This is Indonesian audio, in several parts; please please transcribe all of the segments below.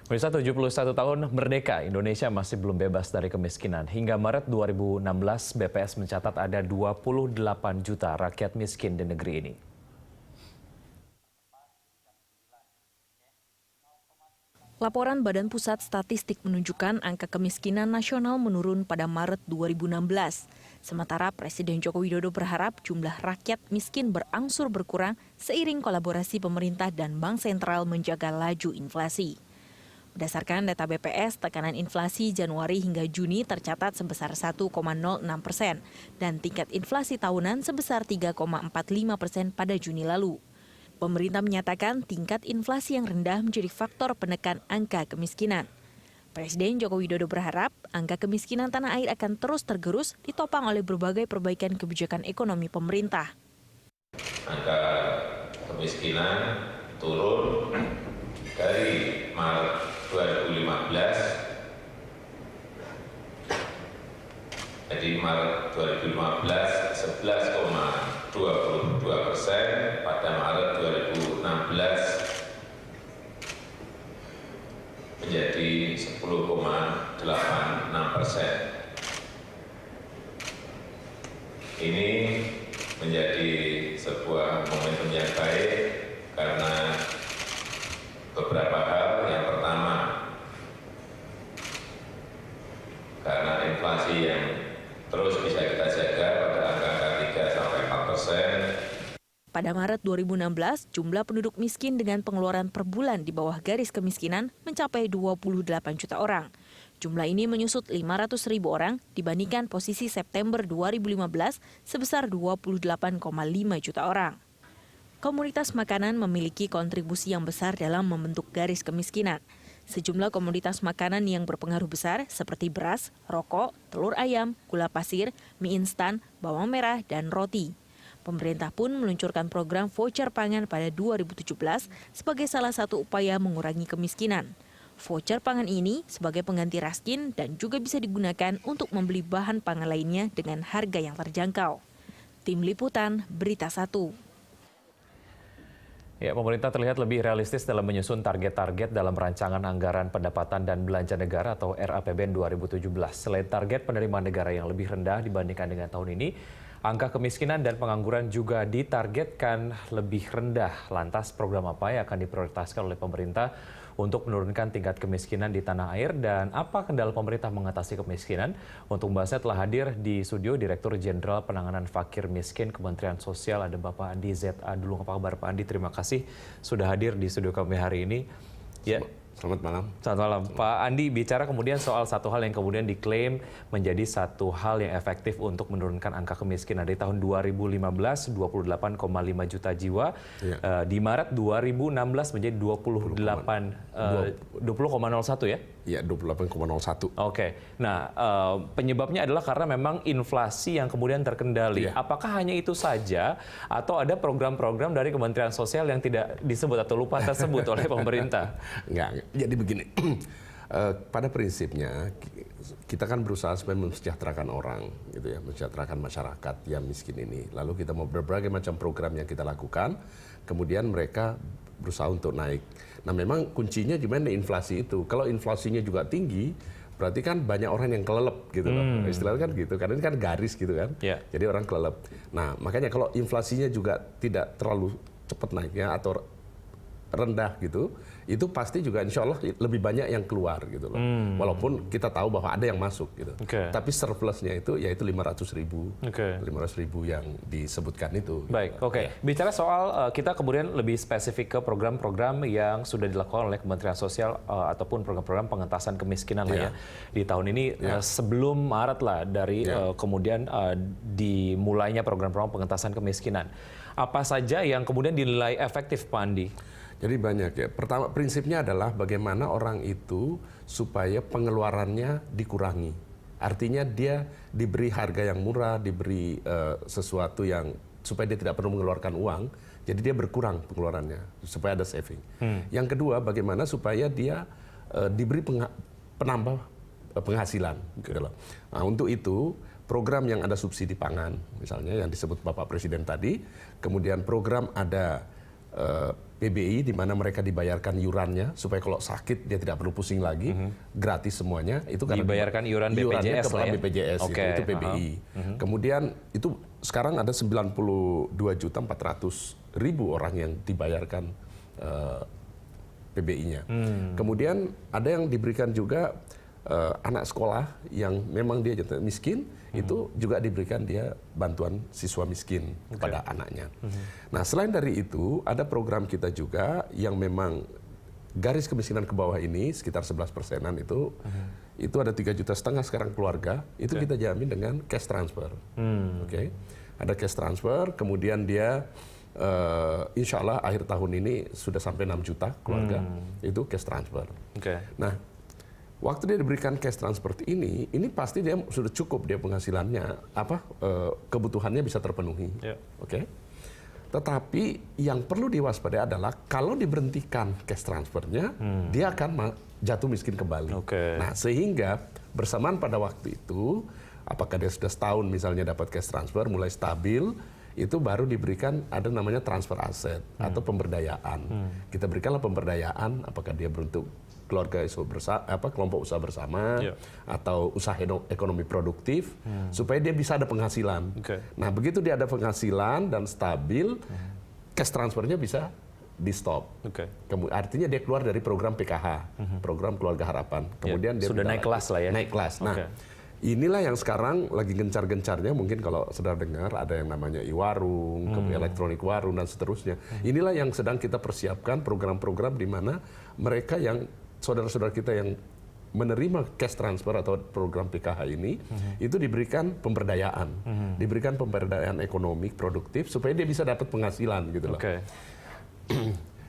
Pemirsa, 71 tahun merdeka, Indonesia masih belum bebas dari kemiskinan. Hingga Maret 2016, BPS mencatat ada 28 juta rakyat miskin di negeri ini. Laporan Badan Pusat Statistik menunjukkan angka kemiskinan nasional menurun pada Maret 2016. Sementara Presiden Joko Widodo berharap jumlah rakyat miskin berangsur berkurang seiring kolaborasi pemerintah dan Bank Sentral menjaga laju inflasi. Berdasarkan data BPS, tekanan inflasi Januari hingga Juni tercatat sebesar 1,06% dan tingkat inflasi tahunan sebesar 3,45% pada Juni lalu. Pemerintah menyatakan tingkat inflasi yang rendah menjadi faktor penekan angka kemiskinan. Presiden Joko Widodo berharap angka kemiskinan tanah air akan terus tergerus ditopang oleh berbagai perbaikan kebijakan ekonomi pemerintah. Angka kemiskinan turun dari Maret 2015, jadi Maret 2015 11,22%, pada Maret 2016 menjadi 10,86%. Ini menjadi sebuah momentum yang baik karena beberapa hal. Yang pertama, karena inflasi yang terus bisa kita jaga pada angka 3–4%. Pada Maret 2016, jumlah penduduk miskin dengan pengeluaran per bulan di bawah garis kemiskinan mencapai 28 juta orang. Jumlah ini menyusut 500.000 orang dibandingkan posisi September 2015 sebesar 28,5 juta orang. Komoditas makanan memiliki kontribusi yang besar dalam membentuk garis kemiskinan. Sejumlah komoditas makanan yang berpengaruh besar seperti beras, rokok, telur ayam, gula pasir, mie instan, bawang merah, dan roti. Pemerintah pun meluncurkan program voucher pangan pada 2017 sebagai salah satu upaya mengurangi kemiskinan. Voucher pangan ini sebagai pengganti raskin dan juga bisa digunakan untuk membeli bahan pangan lainnya dengan harga yang terjangkau. Tim Liputan, Berita 1. Ya, pemerintah terlihat lebih realistis dalam menyusun target-target dalam rancangan anggaran pendapatan dan belanja negara atau RAPBN 2017. Selain target penerimaan negara yang lebih rendah dibandingkan dengan tahun ini, angka kemiskinan dan pengangguran juga ditargetkan lebih rendah. Lantas program apa yang akan diprioritaskan oleh pemerintah untuk menurunkan tingkat kemiskinan di tanah air dan apa kendala pemerintah mengatasi kemiskinan? Untuk membahasnya telah hadir di studio Direktur Jenderal Penanganan Fakir Miskin Kementerian Sosial, ada Bapak Andi ZA Dulung. Apa kabar Pak Andi? Terima kasih sudah hadir di studio kami hari ini. Ya. Selamat malam. Selamat malam. Pak Andi, bicara kemudian soal satu hal yang kemudian diklaim menjadi satu hal yang efektif untuk menurunkan angka kemiskinan. Dari tahun 2015, 28,5 juta jiwa. Ya. Di Maret 2016 menjadi 20,01 ya? Iya, 28,01. Oke. Nah, penyebabnya adalah karena memang inflasi yang kemudian terkendali. Ya. Apakah hanya itu saja atau ada program-program dari Kementerian Sosial yang tidak disebut atau lupa tersebut oleh pemerintah? Enggak. Jadi begini, pada prinsipnya kita kan berusaha supaya mensejahterakan orang, gitu ya, mensejahterakan masyarakat yang miskin ini. Lalu kita mau berbagai macam program yang kita lakukan, kemudian mereka berusaha untuk naik. Nah, memang kuncinya di mana inflasi itu. Kalau inflasinya juga tinggi, berarti kan banyak orang yang kelelep gitu loh. Istilahnya kan gitu, karena ini kan garis gitu kan. Yeah. Jadi orang kelelep. Nah, makanya kalau inflasinya juga tidak terlalu cepat naiknya atau rendah gitu, itu pasti juga insya Allah lebih banyak yang keluar gitu loh. Walaupun kita tahu bahwa ada yang masuk gitu. Tapi surplusnya itu yaitu 500.000. 500.000 yang disebutkan itu. Baik, gitu. Bicara soal kita kemudian lebih spesifik ke program-program yang sudah dilakukan oleh Kementerian Sosial ataupun program-program pengentasan kemiskinan lah ya. Di tahun ini sebelum Maret lah dari kemudian dimulainya program-program pengentasan kemiskinan. Apa saja yang kemudian dinilai efektif, Pak Andi? Jadi banyak ya. Pertama, prinsipnya adalah bagaimana orang itu supaya pengeluarannya dikurangi. Artinya dia diberi harga yang murah, diberi sesuatu yang supaya dia tidak perlu mengeluarkan uang, jadi dia berkurang pengeluarannya supaya ada saving. Yang kedua, bagaimana supaya dia diberi penambah penghasilan. Gitu loh. Nah, untuk itu program yang ada subsidi pangan, misalnya yang disebut Bapak Presiden tadi, kemudian program ada PBI di mana mereka dibayarkan iurannya supaya kalau sakit dia tidak perlu pusing lagi, gratis semuanya. Itu karena dibayarkan iuran iurannya BPJS kepada lah ya? BPJS itu PBI. Kemudian itu sekarang ada 92.400.000 orang yang dibayarkan PBI-nya. Kemudian ada yang diberikan juga anak sekolah yang memang dia miskin, itu juga diberikan dia bantuan siswa miskin kepada anaknya. Nah, selain dari itu, ada program kita juga yang memang garis kemiskinan ke bawah ini sekitar 11%-an itu ada 3,5 juta sekarang keluarga, itu kita jamin dengan cash transfer. Ada cash transfer, kemudian dia insya Allah akhir tahun ini sudah sampai 6 juta keluarga, itu cash transfer. Nah, waktu dia diberikan cash transfer ini pasti dia sudah cukup dia penghasilannya, kebutuhannya bisa terpenuhi. Tetapi yang perlu diwaspadai adalah kalau diberhentikan cash transfernya, dia akan jatuh miskin kembali. Nah, sehingga bersamaan pada waktu itu, apakah dia sudah setahun misalnya dapat cash transfer, mulai stabil, itu baru diberikan ada namanya transfer aset atau pemberdayaan. Kita berikanlah pemberdayaan, apakah dia beruntuk keluarga kelompok usaha bersama atau usaha ekonomi produktif supaya dia bisa ada penghasilan. Nah, begitu dia ada penghasilan dan stabil, cash transfernya bisa di stop. Artinya dia keluar dari program PKH, program Keluarga Harapan. Kemudian dia sudah naik kelas lah ya. Naik kelas. Nah, inilah yang sekarang lagi gencar-gencarnya, mungkin kalau saudara dengar ada yang namanya e-warung, elektronik warung dan seterusnya. Inilah yang sedang kita persiapkan program-program di mana mereka yang saudara-saudara kita yang menerima cash transfer atau program PKH ini itu diberikan pemberdayaan, diberikan pemberdayaan ekonomi produktif supaya dia bisa dapat penghasilan gitu loh.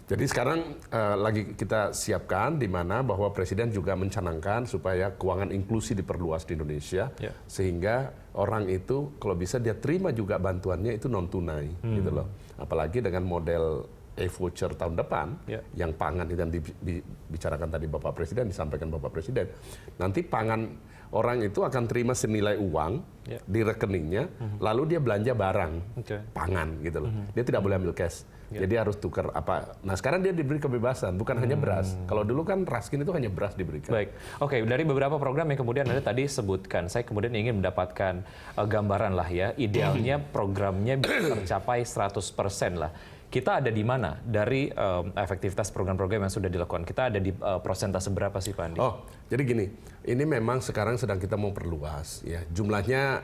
Jadi sekarang lagi kita siapkan di mana bahwa Presiden juga mencanangkan supaya keuangan inklusi diperluas di Indonesia sehingga orang itu kalau bisa dia terima juga bantuannya itu non tunai gitu loh. Apalagi dengan model e-voucher tahun depan yang pangan yang dibicarakan tadi Bapak Presiden, disampaikan Bapak Presiden. Nanti pangan orang itu akan terima senilai uang di rekeningnya, lalu dia belanja barang pangan gitu loh. Dia tidak boleh ambil cash. Jadi harus tukar apa. Nah, sekarang dia diberi kebebasan, bukan hanya beras. Kalau dulu kan raskin itu hanya beras diberikan. Baik. Oke, dari beberapa program yang kemudian Anda tadi sebutkan, saya kemudian ingin mendapatkan gambaran lah ya. Idealnya programnya bisa tercapai 100% lah. Kita ada di mana dari efektivitas program-program yang sudah dilakukan? Kita ada di persentase berapa sih Pak Andi? Oh, jadi gini, ini memang sekarang sedang kita mau perluas ya. Jumlahnya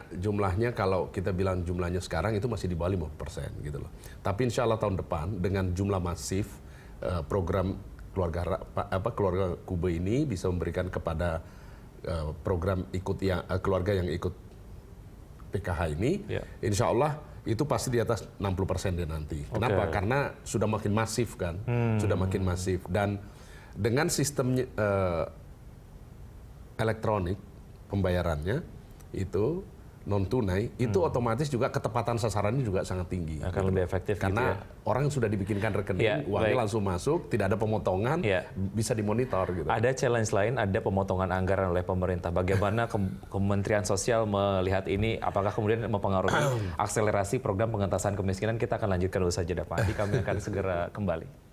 kalau kita bilang jumlahnya sekarang itu masih di bawah 50% gitu loh. Tapi insya Allah tahun depan dengan jumlah masif program keluarga Kube ini bisa memberikan kepada program keluarga yang ikut PKH ini, insya Allah itu pasti di atas 60% dia nanti. Kenapa? Karena sudah makin masif kan, sudah makin masif dan dengan sistem elektronik pembayarannya itu non tunai itu otomatis juga ketepatan sasarannya juga sangat tinggi. Akan lebih efektif karena gitu ya? Orang sudah dibikinkan rekening, uangnya langsung masuk, tidak ada pemotongan, bisa dimonitor gitu. Ada challenge lain, ada pemotongan anggaran oleh pemerintah. Bagaimana Kementerian Sosial melihat ini? Apakah kemudian mempengaruhi akselerasi program pengentasan kemiskinan? Kita akan lanjutkan usaha jeda Pak Andi. Kami akan segera kembali.